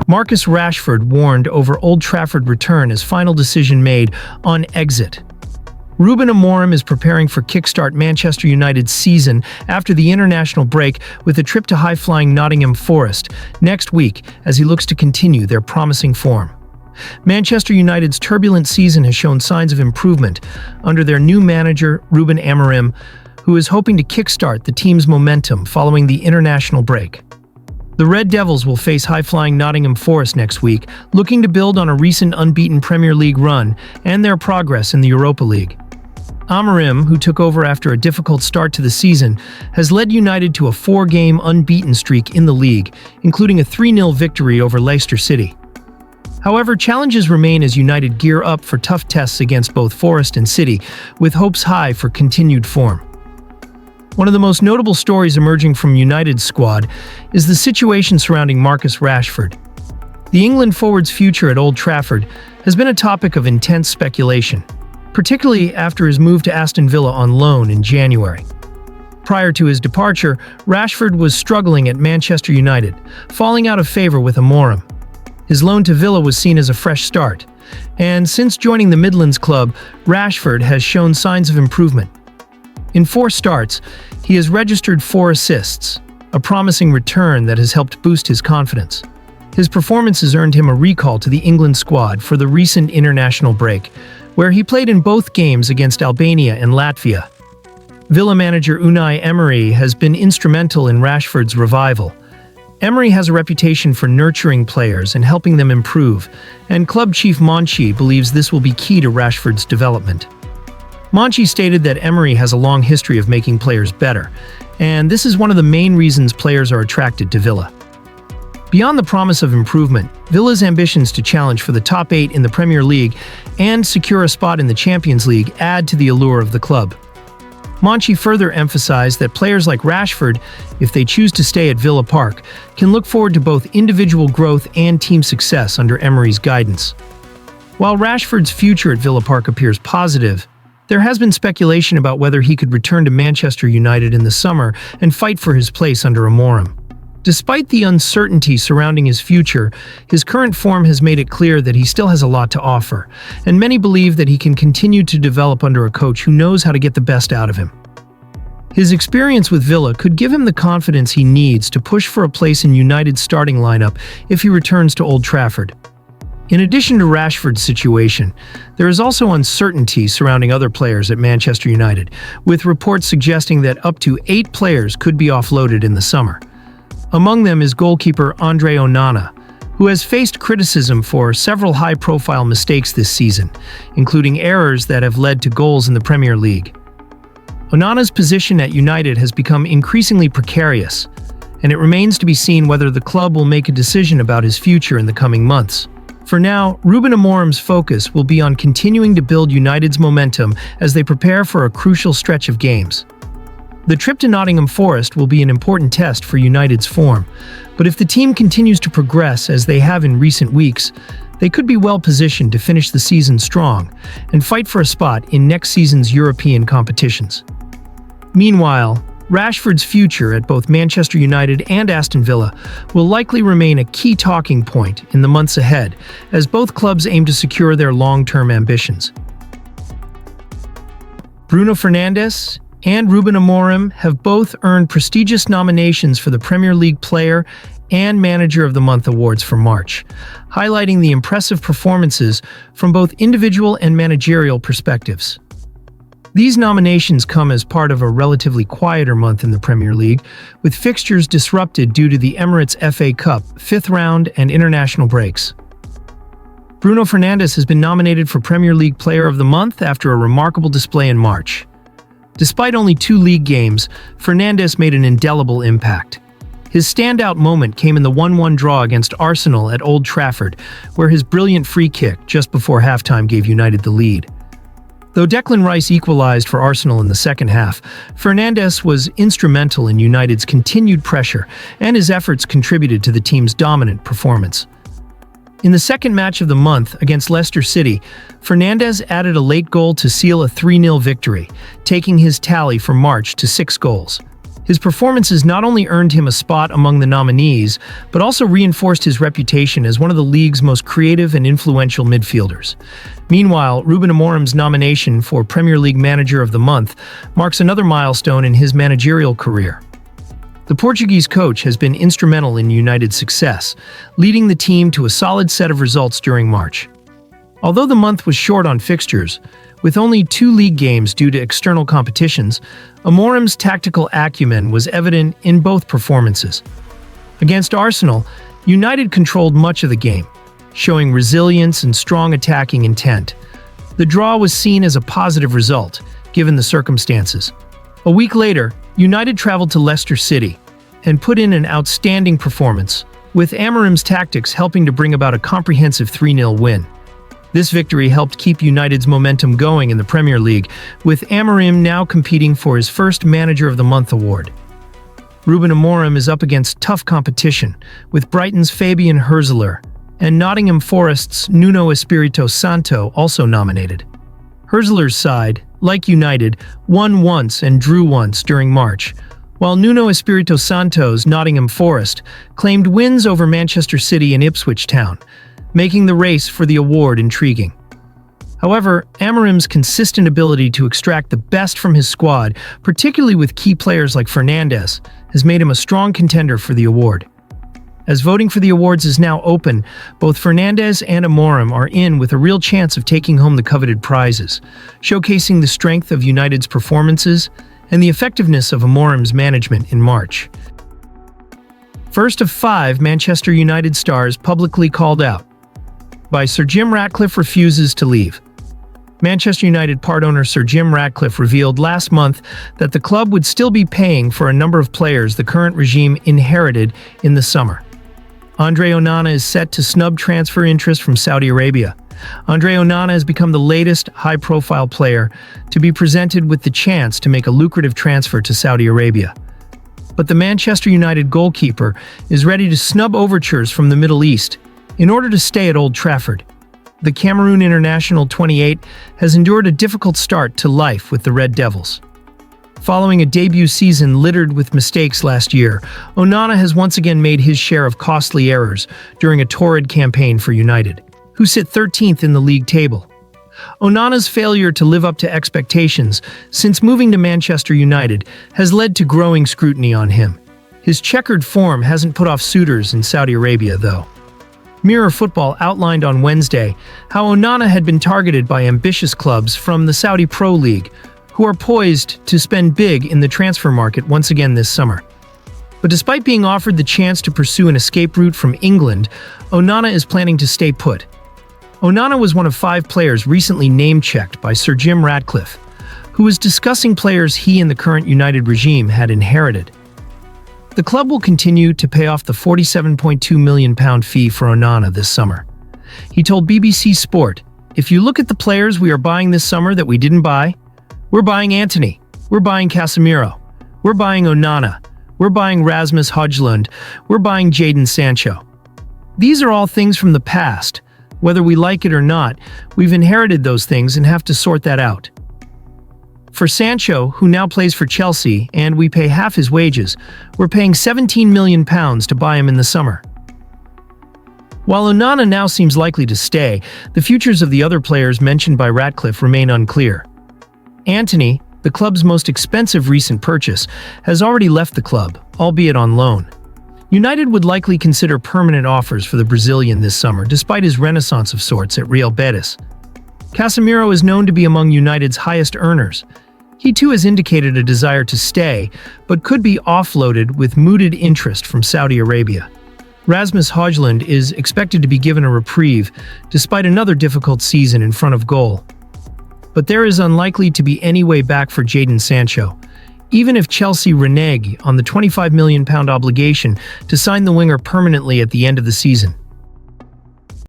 Marcus Rashford warned over Old Trafford return as final decision made on exit. Ruben Amorim is preparing for kickstart Manchester United's season after the international break with a trip to high-flying Nottingham Forest next week as he looks to continue their promising form. Manchester United's turbulent season has shown signs of improvement under their new manager, Ruben Amorim, who is hoping to kickstart the team's momentum following the international break. The Red Devils will face high-flying Nottingham Forest next week, looking to build on a recent unbeaten Premier League run and their progress in the Europa League. Amorim, who took over after a difficult start to the season, has led United to a 4-game unbeaten streak in the league, including a 3-0 victory over Leicester City. However, challenges remain as United gear up for tough tests against both Forest and City, with hopes high for continued form. One of the most notable stories emerging from United's squad is the situation surrounding Marcus Rashford. The England forward's future at Old Trafford has been a topic of intense speculation, particularly after his move to Aston Villa on loan in January. Prior to his departure, Rashford was struggling at Manchester United, falling out of favor with Amorim. His loan to Villa was seen as a fresh start, and since joining the Midlands club, Rashford has shown signs of improvement. In 4 starts, he has registered 4 assists, a promising return that has helped boost his confidence. His performances earned him a recall to the England squad for the recent international break, where he played in both games against Albania and Latvia. Villa manager Unai Emery has been instrumental in Rashford's revival. Emery has a reputation for nurturing players and helping them improve, and club chief Monchi believes this will be key to Rashford's development. Monchi stated that Emery has a long history of making players better, and this is one of the main reasons players are attracted to Villa. Beyond the promise of improvement, Villa's ambitions to challenge for the top 8 in the Premier League and secure a spot in the Champions League add to the allure of the club. Monchi further emphasized that players like Rashford, if they choose to stay at Villa Park, can look forward to both individual growth and team success under Emery's guidance. While Rashford's future at Villa Park appears positive, there has been speculation about whether he could return to Manchester United in the summer and fight for his place under Amorim. Despite the uncertainty surrounding his future, his current form has made it clear that he still has a lot to offer, and many believe that he can continue to develop under a coach who knows how to get the best out of him. His experience with Villa could give him the confidence he needs to push for a place in United's starting lineup if he returns to Old Trafford. In addition to Rashford's situation, there is also uncertainty surrounding other players at Manchester United, with reports suggesting that up to 8 players could be offloaded in the summer. Among them is goalkeeper Andre Onana, who has faced criticism for several high-profile mistakes this season, including errors that have led to goals in the Premier League. Onana's position at United has become increasingly precarious, and it remains to be seen whether the club will make a decision about his future in the coming months. For now, Ruben Amorim's focus will be on continuing to build United's momentum as they prepare for a crucial stretch of games. The trip to Nottingham Forest will be an important test for United's form, but if the team continues to progress as they have in recent weeks, they could be well positioned to finish the season strong and fight for a spot in next season's European competitions. Meanwhile, Rashford's future at both Manchester United and Aston Villa will likely remain a key talking point in the months ahead, as both clubs aim to secure their long-term ambitions. Bruno Fernandes and Ruben Amorim have both earned prestigious nominations for the Premier League Player and Manager of the Month awards for March, highlighting the impressive performances from both individual and managerial perspectives. These nominations come as part of a relatively quieter month in the Premier League, with fixtures disrupted due to the Emirates FA Cup, 5th round, and international breaks. Bruno Fernandes has been nominated for Premier League Player of the Month after a remarkable display in March. Despite only 2 league games, Fernandes made an indelible impact. His standout moment came in the 1-1 draw against Arsenal at Old Trafford, where his brilliant free kick just before halftime gave United the lead. Though Declan Rice equalized for Arsenal in the second half, Fernandes was instrumental in United's continued pressure, and his efforts contributed to the team's dominant performance. In the second match of the month against Leicester City, Fernandes added a late goal to seal a 3-0 victory, taking his tally for March to 6 goals. His performances not only earned him a spot among the nominees, but also reinforced his reputation as one of the league's most creative and influential midfielders. Meanwhile, Ruben Amorim's nomination for Premier League Manager of the Month marks another milestone in his managerial career. The Portuguese coach has been instrumental in United's success, leading the team to a solid set of results during March. Although the month was short on fixtures, with only 2 league games due to external competitions, Amorim's tactical acumen was evident in both performances. Against Arsenal, United controlled much of the game, showing resilience and strong attacking intent. The draw was seen as a positive result, given the circumstances. A week later, United traveled to Leicester City and put in an outstanding performance, with Amorim's tactics helping to bring about a comprehensive 3-0 win. This victory helped keep United's momentum going in the Premier League, with Amorim now competing for his first Manager of the Month award. Ruben Amorim is up against tough competition, with Brighton's Fabian Hürzeler and Nottingham Forest's Nuno Espirito Santo also nominated. Hürzeler's side, like United, won once and drew once during March, while Nuno Espirito Santo's Nottingham Forest claimed wins over Manchester City and Ipswich Town, making the race for the award intriguing. However, Amorim's consistent ability to extract the best from his squad, particularly with key players like Fernandes, has made him a strong contender for the award. As voting for the awards is now open, both Fernandes and Amorim are in with a real chance of taking home the coveted prizes, showcasing the strength of United's performances and the effectiveness of Amorim's management in March. First of 5 Manchester United stars publicly called out. By Sir Jim Ratcliffe refuses to leave. Manchester United part owner Sir Jim Ratcliffe revealed last month that the club would still be paying for a number of players the current regime inherited in the summer. Andre Onana is set to snub transfer interest from Saudi Arabia. Andre Onana has become the latest high-profile player to be presented with the chance to make a lucrative transfer to Saudi Arabia. But the Manchester United goalkeeper is ready to snub overtures from the Middle East in order to stay at Old Trafford. The Cameroon international 28 has endured a difficult start to life with the Red Devils. Following a debut season littered with mistakes last year, Onana has once again made his share of costly errors during a torrid campaign for United, who sit 13th in the league table. Onana's failure to live up to expectations since moving to Manchester United has led to growing scrutiny on him. His checkered form hasn't put off suitors in Saudi Arabia, though. Mirror Football outlined on Wednesday how Onana had been targeted by ambitious clubs from the Saudi Pro League, who are poised to spend big in the transfer market once again this summer. But despite being offered the chance to pursue an escape route from England, Onana is planning to stay put. Onana was one of 5 players recently name-checked by Sir Jim Ratcliffe, who was discussing players he and the current United regime had inherited. The club will continue to pay off the £47.2 million fee for Onana this summer. He told BBC Sport, "If you look at the players we are buying this summer that we didn't buy, we're buying Antony, we're buying Casemiro, we're buying Onana, we're buying Rasmus Højlund, we're buying Jadon Sancho. These are all things from the past. Whether we like it or not, we've inherited those things and have to sort that out." For Sancho, who now plays for Chelsea, and we pay half his wages, we're paying £17 million to buy him in the summer. While Onana now seems likely to stay, the futures of the other players mentioned by Ratcliffe remain unclear. Antony, the club's most expensive recent purchase, has already left the club, albeit on loan. United would likely consider permanent offers for the Brazilian this summer, despite his renaissance of sorts at Real Betis. Casemiro is known to be among United's highest earners. He too has indicated a desire to stay, but could be offloaded with mooted interest from Saudi Arabia. Rasmus Højlund is expected to be given a reprieve, despite another difficult season in front of goal. But there is unlikely to be any way back for Jadon Sancho, even if Chelsea renege on the £25 million obligation to sign the winger permanently at the end of the season.